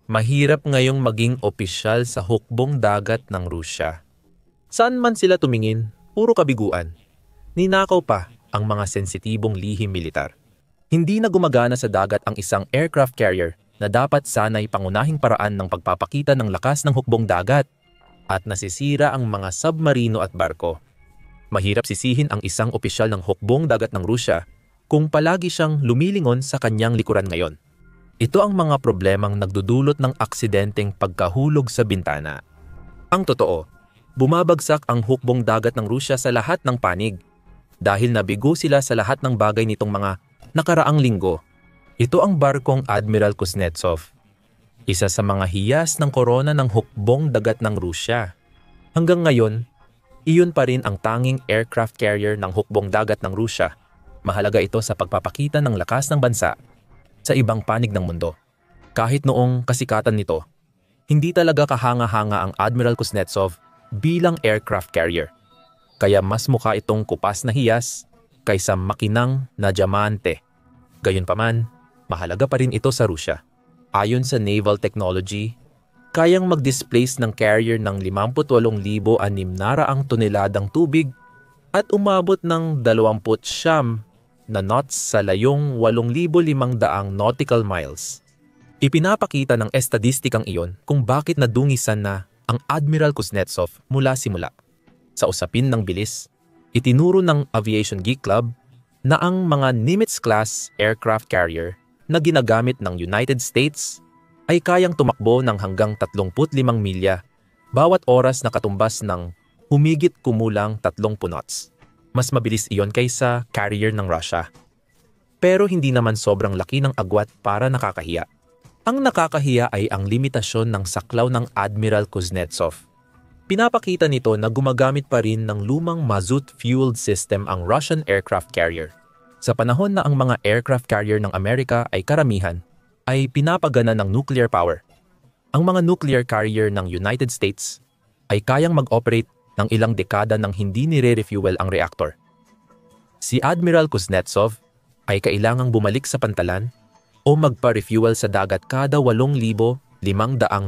Mahirap ngayong maging opisyal sa hukbong dagat ng Rusya. Saan man sila tumingin, puro kabiguan. Ninakaw pa ang mga sensitibong lihim militar. Hindi na gumagana sa dagat ang isang aircraft carrier na dapat sana'y pangunahing paraan ng pagpapakita ng lakas ng hukbong dagat at nasisira ang mga submarino at barko. Mahirap sisihin ang isang opisyal ng hukbong dagat ng Rusya kung palagi siyang lumilingon sa kanyang likuran ngayon. Ito ang mga problemang nagdudulot ng aksidenteng pagkahulog sa bintana. Ang totoo, bumabagsak ang hukbong dagat ng Rusya sa lahat ng panig dahil nabigo sila sa lahat ng bagay nitong mga nakaraang linggo. Ito ang barkong Admiral Kuznetsov, isa sa mga hiyas ng korona ng hukbong dagat ng Rusya. Hanggang ngayon, iyon pa rin ang tanging aircraft carrier ng hukbong dagat ng Rusya. Mahalaga ito sa pagpapakita ng lakas ng bansa sa ibang panig ng mundo. Kahit noong kasikatan nito, hindi talaga kahanga-hanga ang Admiral Kuznetsov bilang aircraft carrier. Kaya mas mukha itong kupas na hiyas kaysa makinang na diamante. Gayunpaman, mahalaga pa rin ito sa Rusya. Ayon sa naval technology, kayang mag-displace ng carrier ng 58,600 toneladang tubig at umabot ng 29 na knots sa layong 8,500 nautical miles. Ipinapakita ng estadistikang iyon kung bakit nadungisan na ang Admiral Kuznetsov mula simula. Sa usapin ng bilis, itinuro ng Aviation Geek Club na ang mga Nimitz-class aircraft carrier na ginagamit ng United States ay kayang tumakbo ng hanggang 35 milya bawat oras na katumbas ng humigit kumulang 30 knots. Mas mabilis iyon kaysa carrier ng Russia. Pero hindi naman sobrang laki ng agwat para nakakahiya. Ang nakakahiya ay ang limitasyon ng saklaw ng Admiral Kuznetsov. Pinapakita nito na gumagamit pa rin ng lumang mazout-fueled system ang Russian aircraft carrier. Sa panahon na ang mga aircraft carrier ng Amerika ay karamihan, ay pinapagana ng nuclear power. Ang mga nuclear carrier ng United States ay kayang mag-operate ng ilang dekada nang hindi nire-refuel ang reactor. Si Admiral Kuznetsov ay kailangang bumalik sa pantalan o magpa-refuel sa dagat kada 8,500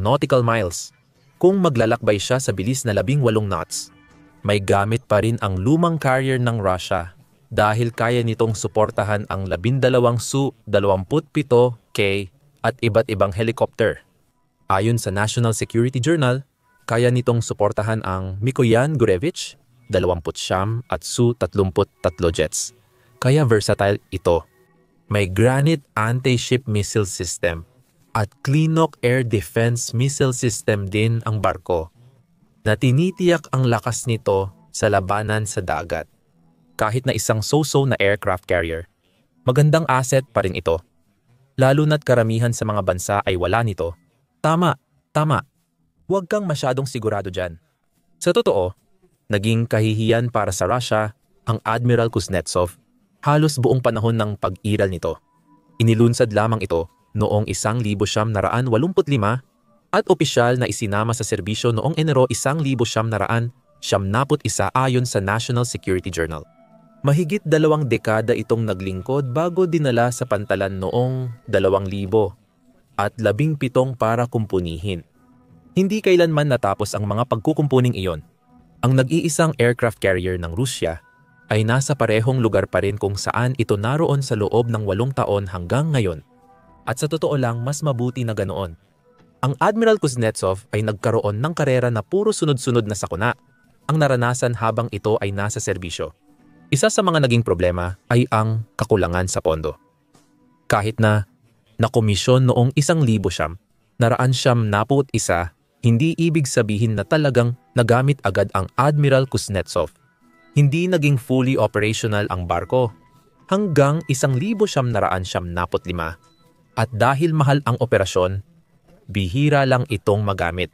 nautical miles kung maglalakbay siya sa bilis na 18 knots. May gamit pa rin ang lumang carrier ng Russia dahil kaya nitong suportahan ang 12 Su-27K at iba't ibang helicopter. Ayon sa National Security Journal, kaya nitong suportahan ang Mikoyan Gurevich, 29 at Su-33 jets. Kaya versatile ito. May Granit anti-ship missile system at Klinok air defense missile system din ang barko na tinitiyak ang lakas nito sa labanan sa dagat. Kahit na isang so-so na aircraft carrier, magandang asset pa rin ito. Lalo na't karamihan sa mga bansa ay wala nito. Tama. Huwag kang masyadong sigurado dyan. Sa totoo, naging kahihiyan para sa Russia ang Admiral Kuznetsov halos buong panahon ng pag-iral nito. Inilunsad lamang ito noong 1985 at opisyal na isinama sa serbisyo noong Enero 1991 ayon sa National Security Journal. Mahigit 2 dekada itong naglingkod bago dinala sa pantalan noong 2000 at 17 para kumpunihin. Hindi kailanman natapos ang mga pagkukumpuning iyon. Ang nag-iisang aircraft carrier ng Rusya ay nasa parehong lugar pa rin kung saan ito naroon sa loob ng 8 taon hanggang ngayon. At sa totoo lang, mas mabuti na ganoon. Ang Admiral Kuznetsov ay nagkaroon ng karera na puro sunod-sunod na sakuna ang naranasan habang ito ay nasa serbisyo. Isa sa mga naging problema ay ang kakulangan sa pondo. Kahit na nakomisyon noong 1991, hindi ibig sabihin na talagang nagamit agad ang Admiral Kuznetsov. Hindi naging fully operational ang barko hanggang 1995 at dahil mahal ang operasyon, bihira lang itong magamit.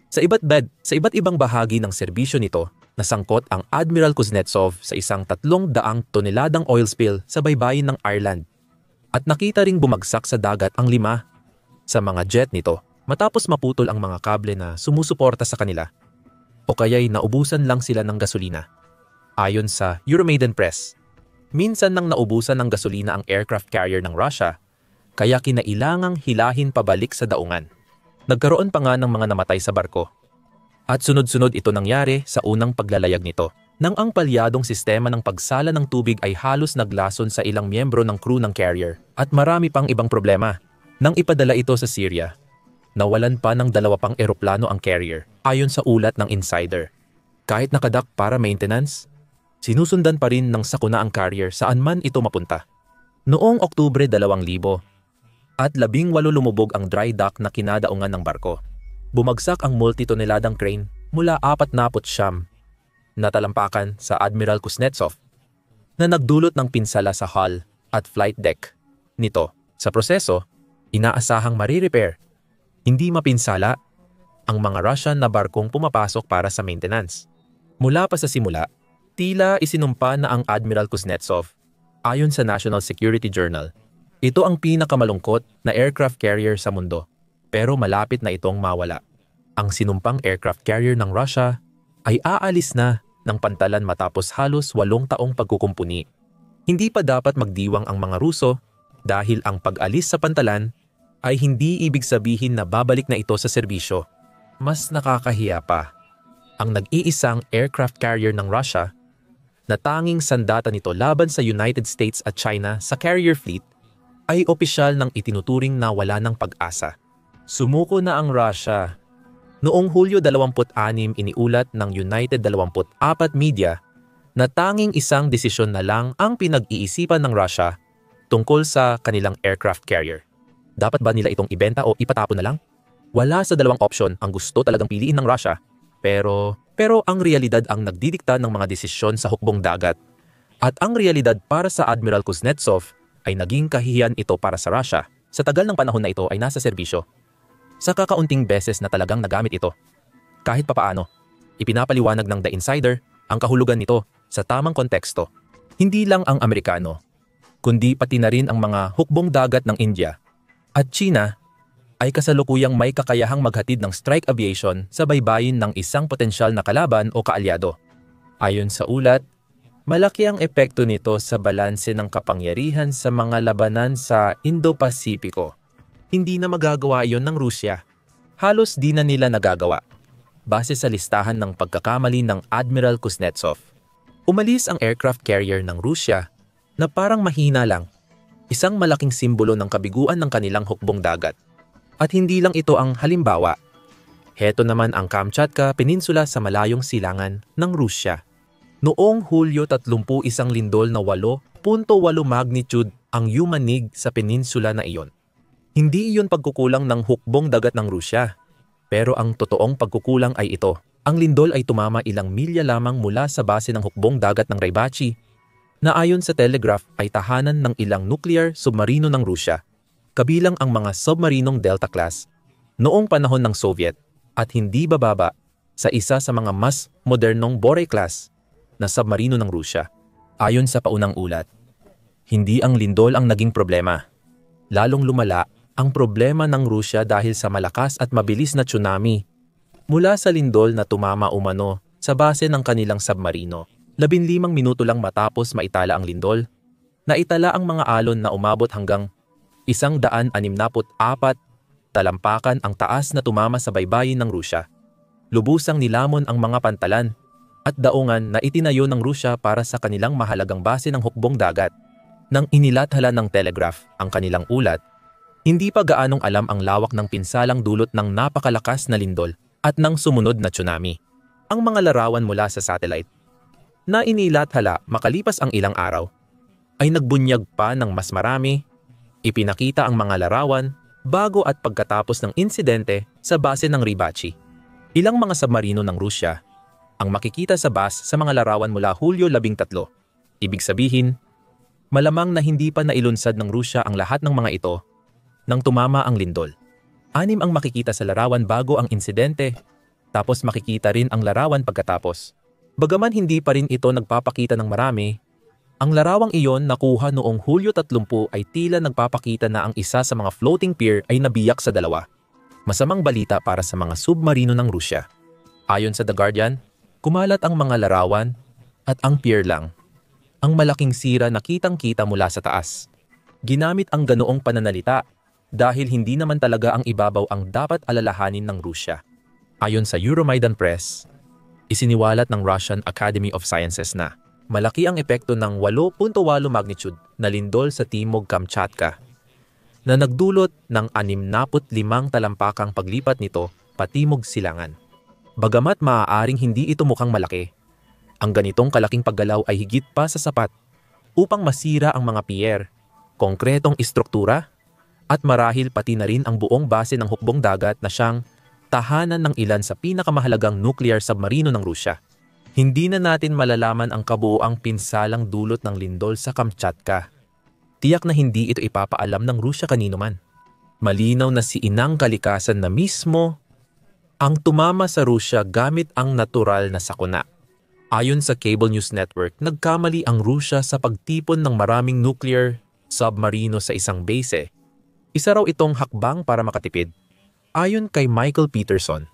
Sa iba't ibang bahagi ng serbisyo nito, nasangkot ang Admiral Kuznetsov sa isang 300 toneladang oil spill sa baybayin ng Ireland at nakita ring bumagsak sa dagat ang 5 sa mga jet nito matapos maputol ang mga kable na sumusuporta sa kanila o kaya'y naubusan lang sila ng gasolina. Ayon sa Euromaidan Press, minsan nang naubusan ng gasolina ang aircraft carrier ng Russia, kaya kinailangang hilahin pabalik sa daungan. Nagkaroon pa nga ng mga namatay sa barko. At sunod-sunod ito nangyari sa unang paglalayag nito, nang ang palyadong sistema ng pagsala ng tubig ay halos naglason sa ilang miyembro ng crew ng carrier at marami pang ibang problema. Nang ipadala ito sa Syria, nawalan pa ng 2 pang eroplano ang carrier, ayon sa ulat ng insider. Kahit nakadak para maintenance, sinusundan pa rin ng sakuna ang carrier saan man ito mapunta. Noong Oktubre 2000 at 18 lumubog ang dry dock na kinadaungan ng barko. Bumagsak ang multitoneladang crane mula 49 na talampakan sa Admiral Kuznetsov na nagdulot ng pinsala sa hull at flight deck nito. Sa proseso, inaasahang marirepair, hindi mapinsala, ang mga Russian na barkong pumapasok para sa maintenance. Mula pa sa simula, tila isinumpa na ang Admiral Kuznetsov, ayon sa National Security Journal. Ito ang pinakamalungkot na aircraft carrier sa mundo, pero malapit na itong mawala. Ang sinumpang aircraft carrier ng Russia ay aalis na ng pantalan matapos halos 8 taong pagkukumpuni. Hindi pa dapat magdiwang ang mga Ruso dahil ang pag-alis sa pantalan ay hindi ibig sabihin na babalik na ito sa serbisyo. Mas nakakahiya pa, ang nag-iisang aircraft carrier ng Russia na tanging sandata nito laban sa United States at China sa carrier fleet ay opisyal ng itinuturing na wala ng pag-asa. Sumuko na ang Russia. Noong Hulyo 26 iniulat ng United 24 Media na tanging isang desisyon na lang ang pinag-iisipan ng Russia tungkol sa kanilang aircraft carrier. Dapat ba nila itong ibenta o ipatapon na lang? Wala sa 2 opsyon ang gusto talagang piliin ng Russia. Pero ang realidad ang nagdidikta ng mga desisyon sa hukbong dagat. At ang realidad para sa Admiral Kuznetsov ay naging kahihiyan ito para sa Russia. Sa tagal ng panahon na ito ay nasa serbisyo. Sa kakaunting beses na talagang nagamit ito. Kahit papaano, ipinapaliwanag ng The Insider ang kahulugan nito sa tamang konteksto. Hindi lang ang Amerikano, kundi pati na rin ang mga hukbong dagat ng India at China ay kasalukuyang may kakayahang maghatid ng strike aviation sa baybayin ng isang potensyal na kalaban o kaalyado. Ayon sa ulat, malaki ang epekto nito sa balanse ng kapangyarihan sa mga labanan sa Indo-Pasipiko. Hindi na magagawa iyon ng Rusya. Halos di na nila nagagawa. Base sa listahan ng pagkakamali ng Admiral Kuznetsov. Umalis ang aircraft carrier ng Rusya na parang mahina lang. Isang malaking simbolo ng kabiguan ng kanilang hukbong dagat. At hindi lang ito ang halimbawa. Heto naman ang Kamchatka Peninsula sa malayong silangan ng Rusya. Noong Hulyo 30 isang lindol na 8.8 magnitude ang yumanig sa peninsula na iyon. Hindi iyon pagkukulang ng hukbong dagat ng Rusya. Pero ang totoong pagkukulang ay ito. Ang lindol ay tumama ilang milya lamang mula sa base ng hukbong dagat ng Rybachi na ayon sa Telegraph ay tahanan ng ilang nuclear submarino ng Rusya, kabilang ang mga submarinong Delta class noong panahon ng Soviet at hindi bababa sa isa sa mga mas modernong Bory class na submarino ng Rusya. Ayon sa paunang ulat, hindi ang lindol ang naging problema. Lalong lumala ang problema ng Rusya dahil sa malakas at mabilis na tsunami mula sa lindol na tumama umano sa base ng kanilang submarino. 15 minuto lang matapos maitala ang lindol, naitala ang mga alon na umabot hanggang 164 talampakan ang taas na tumama sa baybayin ng Rusya. Lubusang nilamon ang mga pantalan at daungan na itinayo ng Rusya para sa kanilang mahalagang base ng hukbong dagat. Nang inilathala ng Telegraph ang kanilang ulat, hindi pa gaanong alam ang lawak ng pinsalang dulot ng napakalakas na lindol at ng sumunod na tsunami. Ang mga larawan mula sa satellite na inilathala makalipas ang ilang araw ay nagbunyag pa ng mas marami. Ipinakita ang mga larawan bago at pagkatapos ng insidente sa base ng Rybachi. Ilang mga submarino ng Rusya ang makikita sa base sa mga larawan mula Hulyo 13. Ibig sabihin, malamang na hindi pa nailunsad ng Rusya ang lahat ng mga ito nang tumama ang lindol. 6 ang makikita sa larawan bago ang insidente, tapos makikita rin ang larawan pagkatapos. Bagaman hindi pa rin ito nagpapakita ng marami, ang larawang iyon nakuha noong Hulyo 30 ay tila nagpapakita na ang isa sa mga floating pier ay nabiyak sa 2. Masamang balita para sa mga submarino ng Rusya. Ayon sa The Guardian, kumalat ang mga larawan at ang pier lang. Ang malaking sira na kitang-kita mula sa taas. Ginamit ang ganoong pananalita dahil hindi naman talaga ang ibabaw ang dapat alalahanin ng Rusya. Ayon sa Euromaidan Press, isiniwalat ng Russian Academy of Sciences na malaki ang epekto ng 8.8 magnitude na lindol sa Timog Kamchatka na nagdulot ng 65 talampakang paglipat nito patimog silangan. Bagamat maaaring hindi ito mukhang malaki, ang ganitong kalaking paggalaw ay higit pa sa sapat upang masira ang mga pier, konkretong istruktura, at marahil pati na rin ang buong base ng hukbong dagat na siyang tahanan ng ilan sa pinakamahalagang nuclear submarino ng Rusya. Hindi na natin malalaman ang kabuuang pinsalang dulot ng lindol sa Kamchatka. Tiyak na hindi ito ipapaalam ng Rusya kanino man. Malinaw na si Inang Kalikasan na mismo ang tumama sa Rusya gamit ang natural na sakuna. Ayon sa Cable News Network, nagkamali ang Rusya sa pagtipon ng maraming nuclear submarino sa isang base. Isa raw itong hakbang para makatipid. Ayon kay Michael Peterson,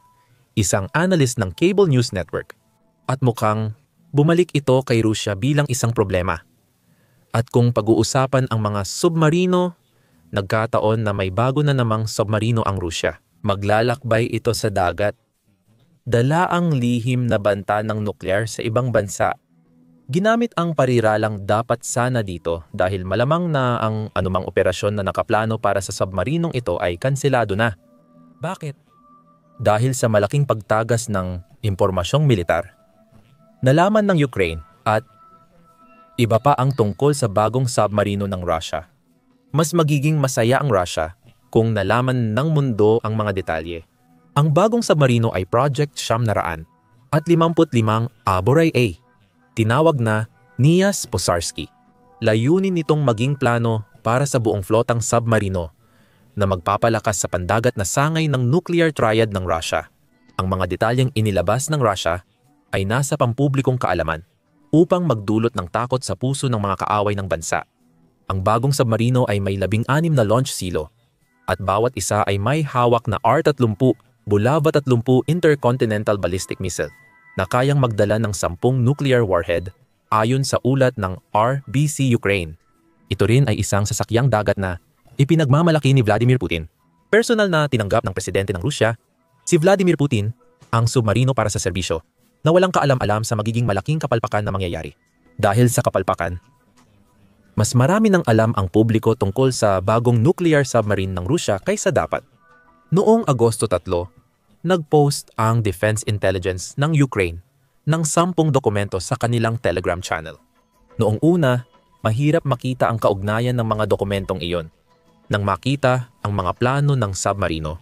isang analyst ng Cable News Network, at mukhang bumalik ito kay Rusya bilang isang problema. At kung pag-uusapan ang mga submarino, nagkataon na may bago na namang submarino ang Rusya. Maglalakbay ito sa dagat. Dala ang lihim na banta ng nuklear sa ibang bansa. Ginamit ang pariralang dapat sana dito dahil malamang na ang anumang operasyon na nakaplano para sa submarinong ito ay kanselado na. Bakit? Dahil sa malaking pagtagas ng impormasyong militar. Nalaman ng Ukraine at iba pa ang tungkol sa bagong submarino ng Russia. Mas magiging masaya ang Russia kung nalaman ng mundo ang mga detalye. Ang bagong submarino ay Project Shamnaraan at 55 Aboray A. Tinawag na Nias Posarsky. Layunin nitong maging plano para sa buong flotang submarino na magpapalakas sa pandagat na sangay ng nuclear triad ng Russia. Ang mga detalyeng inilabas ng Russia ay nasa pampublikong kaalaman upang magdulot ng takot sa puso ng mga kaaway ng bansa. Ang bagong submarino ay may 16 na launch silo at bawat isa ay may hawak na R-30 Bulava-30 Intercontinental Ballistic Missile na kayang magdala ng 10 nuclear warhead ayon sa ulat ng RBC Ukraine. Ito rin ay isang sasakyang dagat na ipinagmamalaki ni Vladimir Putin. Personal na tinanggap ng presidente ng Rusya, si Vladimir Putin, ang submarino para sa serbisyo na walang kaalam-alam sa magiging malaking kapalpakan na mangyayari. Dahil sa kapalpakan, mas marami nang alam ang publiko tungkol sa bagong nuclear submarine ng Rusya kaysa dapat. Noong Agosto 3, nag-post ang Defense Intelligence ng Ukraine ng 10 dokumento sa kanilang Telegram channel. Noong una, mahirap makita ang kaugnayan ng mga dokumentong iyon. Nang makita ang mga plano ng submarino,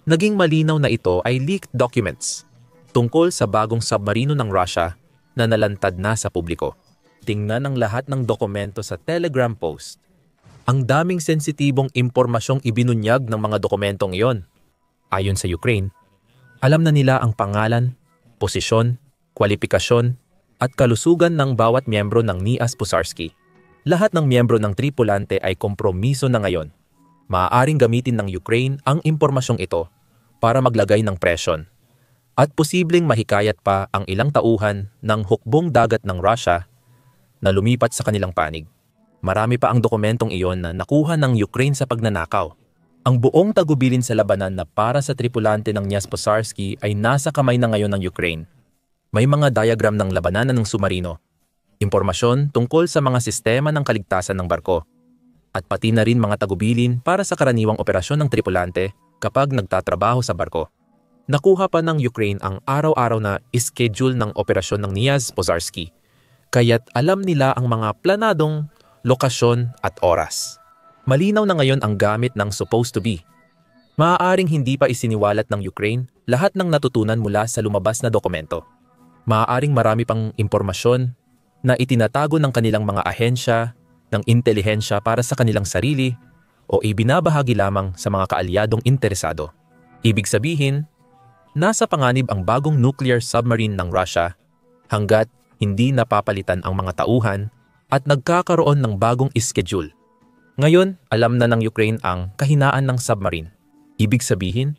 naging malinaw na ito ay leaked documents tungkol sa bagong submarino ng Russia na nalantad na sa publiko. Tingnan ang lahat ng dokumento sa Telegram post. Ang daming sensitibong impormasyong ibinunyag ng mga dokumentong iyon. Ayon sa Ukraine, alam na nila ang pangalan, posisyon, kwalifikasyon, at kalusugan ng bawat miyembro ng Nias Posarsky. Lahat ng miyembro ng tripulante ay kompromiso na ngayon. Maaaring gamitin ng Ukraine ang impormasyong ito para maglagay ng presyon. At posibleng mahikayat pa ang ilang tauhan ng hukbong dagat ng Russia na lumipat sa kanilang panig. Marami pa ang dokumentong iyon na nakuha ng Ukraine sa pagnanakaw. Ang buong tagubilin sa labanan na para sa tripulante ng Nias Posarsky ay nasa kamay na ngayon ng Ukraine. May mga diagram ng labanan ng submarino, impormasyon tungkol sa mga sistema ng kaligtasan ng barko, at pati na rin mga tagubilin para sa karaniwang operasyon ng tripulante kapag nagtatrabaho sa barko. Nakuha pa ng Ukraine ang araw-araw na schedule ng operasyon ng Nias Posarsky, kaya't alam nila ang mga planadong lokasyon at oras. Malinaw na ngayon ang gamit ng supposed to be. Maaaring hindi pa isiniwalat ng Ukraine lahat ng natutunan mula sa lumabas na dokumento. Maaaring marami pang impormasyon na itinatago ng kanilang mga ahensya ng intelihensya para sa kanilang sarili o ibinabahagi lamang sa mga kaalyadong interesado. Ibig sabihin, nasa panganib ang bagong nuclear submarine ng Russia hanggat hindi napapalitan ang mga tauhan at nagkakaroon ng bagong schedule. Ngayon, alam na ng Ukraine ang kahinaan ng submarine. Ibig sabihin,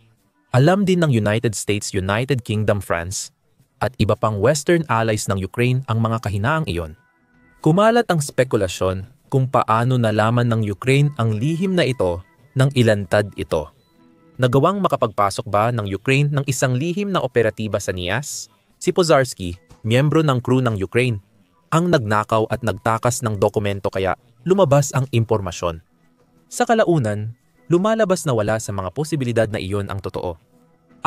alam din ng United States, United Kingdom, France, at iba pang Western allies ng Ukraine ang mga kahinaang iyon. Kumalat ang spekulasyon kung paano nalaman ng Ukraine ang lihim na ito Nang ilantad ito, nagawang makapagpasok ba ng Ukraine ng isang lihim na operatiba sa NIAS? Si Pozharsky, miyembro ng crew ng Ukraine, ang nagnakaw at nagtakas ng dokumento kaya lumabas ang impormasyon. Sa kalaunan, lumalabas na wala sa mga posibilidad na iyon ang totoo.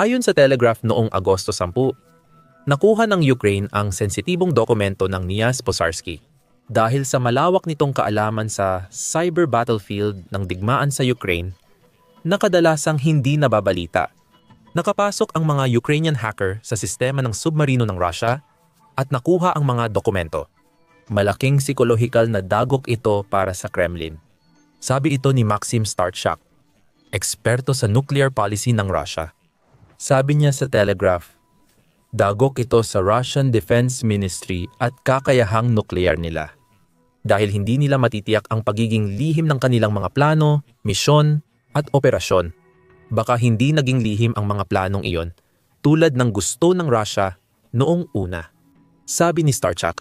Ayon sa Telegraph noong Agosto 10, nakuha ng Ukraine ang sensitibong dokumento ng NIAS Pozharsky. Dahil sa malawak nitong kaalaman sa cyber battlefield ng digmaan sa Ukraine, na kadalasang hindi nababalita. Nakapasok ang mga Ukrainian hacker sa sistema ng submarino ng Russia at nakuha ang mga dokumento. Malaking psikolohikal na dagok ito para sa Kremlin. Sabi ito ni Maxim Starchak, eksperto sa nuclear policy ng Russia. Sabi niya sa Telegraph, dagok ito sa Russian Defense Ministry at kakayahang nuklear nila. Dahil hindi nila matitiyak ang pagiging lihim ng kanilang mga plano, misyon, at operasyon. Baka hindi naging lihim ang mga planong iyon tulad ng gusto ng Russia noong una. Sabi ni Starchak,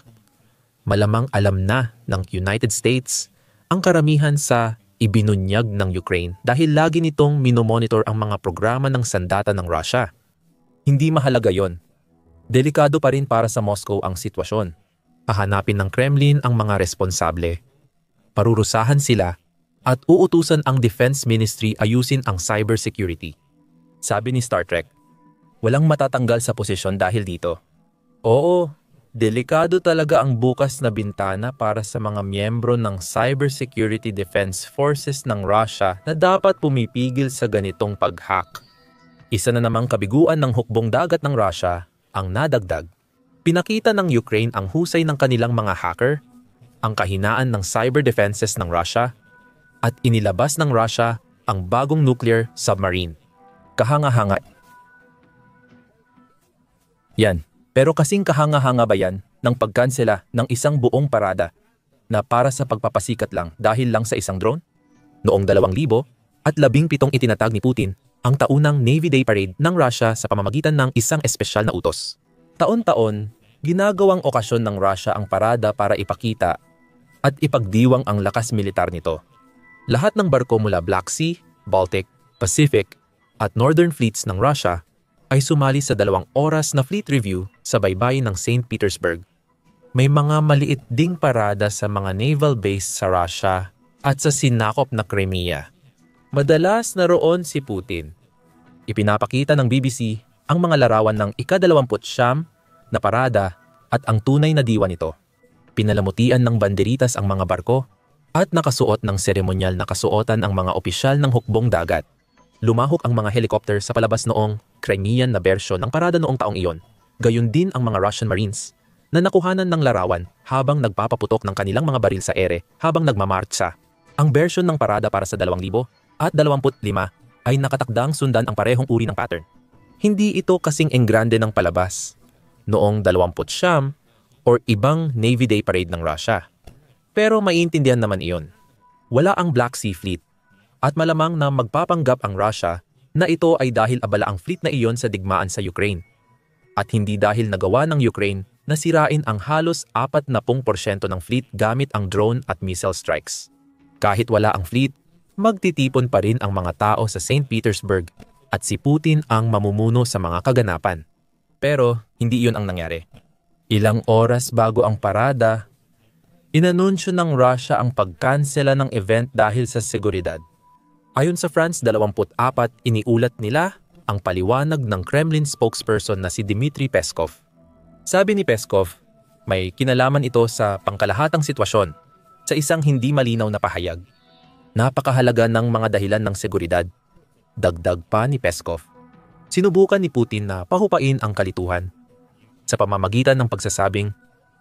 malamang alam na ng United States ang karamihan sa ibinunyag ng Ukraine dahil lagi nitong minomonitor ang mga programa ng sandata ng Russia. Hindi mahalaga yon. Delikado pa rin para sa Moscow ang sitwasyon. Hahanapin ng Kremlin ang mga responsable. Parurusahan sila at uutusan ang Defense Ministry ayusin ang cybersecurity. Sabi ni Star Trek, walang matatanggal sa posisyon dahil dito. Oo, delikado talaga ang bukas na bintana para sa mga miyembro ng Cybersecurity Defense Forces ng Russia na dapat pumipigil sa ganitong pag-hack. Isa na namang kabiguan ng hukbong dagat ng Russia ang nadagdag. Pinakita ng Ukraine ang husay ng kanilang mga hacker, ang kahinaan ng cyber defenses ng Russia, at inilabas ng Russia ang bagong nuclear submarine. Kahanga-hanga. Yan, pero kasing kahanga-hanga ba yan ng pagkansela ng isang buong parada na para sa pagpapasikat lang dahil lang sa isang drone? Noong 2017 itinatag ni Putin ang taunang Navy Day Parade ng Russia sa pamamagitan ng isang espesyal na utos. Taon-taon, ginagawang okasyon ng Russia ang parada para ipakita at ipagdiwang ang lakas militar nito. Lahat ng barko mula Black Sea, Baltic, Pacific at Northern Fleets ng Russia ay sumali sa 2 oras na fleet review sa baybayin ng St. Petersburg. May mga maliit ding parada sa mga naval base sa Russia at sa sinakop na Crimea. Madalas naroon si Putin. Ipinapakita ng BBC ang mga larawan ng ika-29 na parada at ang tunay na diwa nito. Pinalamutian ng banderitas ang mga barko at nakasuot ng seremonyal na kasuotan ang mga opisyal ng hukbong dagat. Lumahok ang mga helicopter sa palabas noong Crimean na bersyon ng parada noong taong iyon. Gayon din ang mga Russian Marines na nakuhanan ng larawan habang nagpapaputok ng kanilang mga baril sa ere habang nagmamartsa. Ang bersyon ng parada para sa 2025 ay nakatakdang sundan ang parehong uri ng pattern. Hindi ito kasing enggrande ng palabas noong 20 or ibang Navy Day Parade ng Russia. Pero maiintindihan naman iyon. Wala ang Black Sea Fleet at malamang na magpapanggap ang Russia na ito ay dahil abala ang fleet na iyon sa digmaan sa Ukraine at hindi dahil nagawa ng Ukraine na sirain ang halos 40% ng fleet gamit ang drone at missile strikes. Kahit wala ang fleet, magtitipon pa rin ang mga tao sa St. Petersburg at si Putin ang mamumuno sa mga kaganapan. Pero hindi iyon ang nangyari. Ilang oras bago ang parada, inanunsyo ng Russia ang pagkansela ng event dahil sa seguridad. Ayon sa France 24, iniulat nila ang paliwanag ng Kremlin spokesperson na si Dmitry Peskov. Sabi ni Peskov, may kinalaman ito sa pangkalahatang sitwasyon sa isang hindi malinaw na pahayag. Napakahalaga ng mga dahilan ng seguridad. Dagdag pa ni Peskov. Sinubukan ni Putin na pahupain ang kalituhan sa pamamagitan ng pagsasabing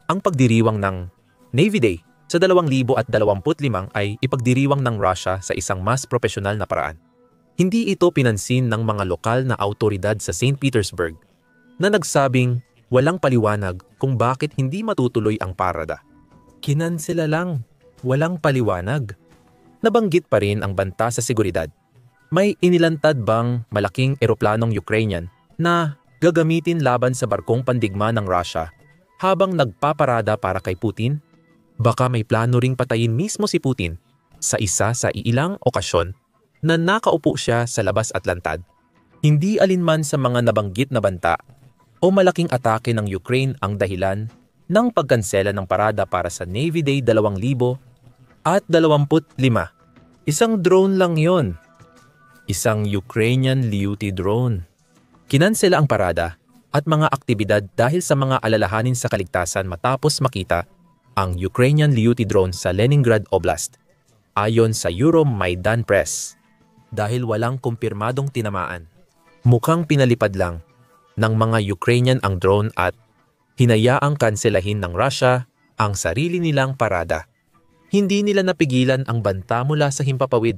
ang pagdiriwang ng Navy Day sa 2025 ay ipagdiriwang ng Russia sa isang mas profesional na paraan. Hindi ito pinansin ng mga lokal na autoridad sa St. Petersburg na nagsabing walang paliwanag kung bakit hindi matutuloy ang parada. Kinansela lang, walang paliwanag. Nabanggit pa rin ang banta sa seguridad. May inilantad bang malaking eroplanong Ukrainian na gagamitin laban sa barkong pandigma ng Russia habang nagpaparada para kay Putin? Baka may plano ring patayin mismo si Putin sa isa sa iilang okasyon na nakaupo siya sa labas at lantad. Hindi alinman sa mga nabanggit na banta o malaking atake ng Ukraine ang dahilan ng pagkansela ng parada para sa Navy Day 2025. Isang drone lang yon. Isang Ukrainian Lyuty drone. Kinansela ang parada at mga aktibidad dahil sa mga alalahanin sa kaligtasan matapos makita ang Ukrainian Lyuty drone sa Leningrad Oblast, ayon sa Euromaidan Press. Dahil walang kumpirmadong tinamaan, mukhang pinalipad lang ng mga Ukrainian ang drone at hinayaang kanselahin ng Russia ang sarili nilang parada. Hindi nila napigilan ang banta mula sa himpapawid.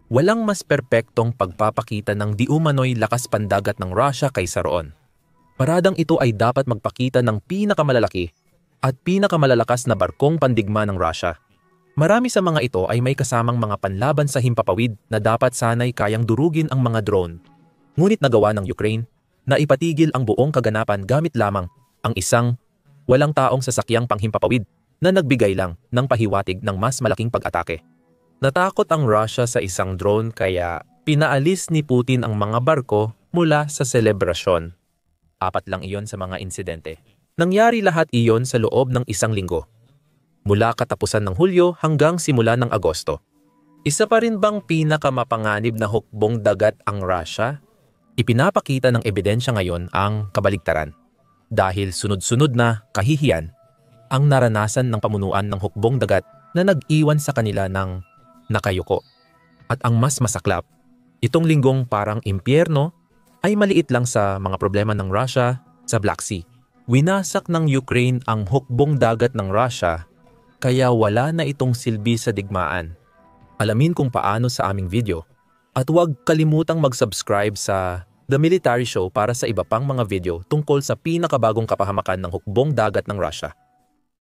Walang mas perpektong pagpapakita ng di umano'y lakas pandagat ng Russia kaysa roon. Paradang ito ay dapat magpakita ng pinakamalalaki at pinakamalalakas na barkong pandigma ng Russia. Marami sa mga ito ay may kasamang mga panlaban sa himpapawid na dapat sanay kayang durugin ang mga drone. Ngunit nagawa ng Ukraine na ipatigil ang buong kaganapan gamit lamang ang isang walang taong sasakyang panghimpapawid na nagbigay lang ng pahiwatig ng mas malaking pag-atake. Natakot ang Russia sa isang drone kaya pinaalis ni Putin ang mga barko mula sa selebrasyon. 4 lang iyon sa mga insidente. Nangyari lahat iyon sa loob ng isang linggo. Mula katapusan ng Hulyo hanggang simula ng Agosto. Isa pa rin bang pinakamapanganib na hukbong dagat ang Russia? Ipinapakita ng ebidensya ngayon ang kabaligtaran. Dahil sunod-sunod na kahihiyan ang naranasan ng pamunuan ng hukbong dagat na nag-iwan sa kanila ng nakayuko. At ang mas masaklap, itong linggong parang impyerno ay maliit lang sa mga problema ng Russia sa Black Sea. Winasak ng Ukraine ang hukbong dagat ng Russia kaya wala na itong silbi sa digmaan. Alamin kung paano sa aming video at huwag kalimutang mag-subscribe sa The Military Show para sa iba pang mga video tungkol sa pinakabagong kapahamakan ng hukbong dagat ng Russia.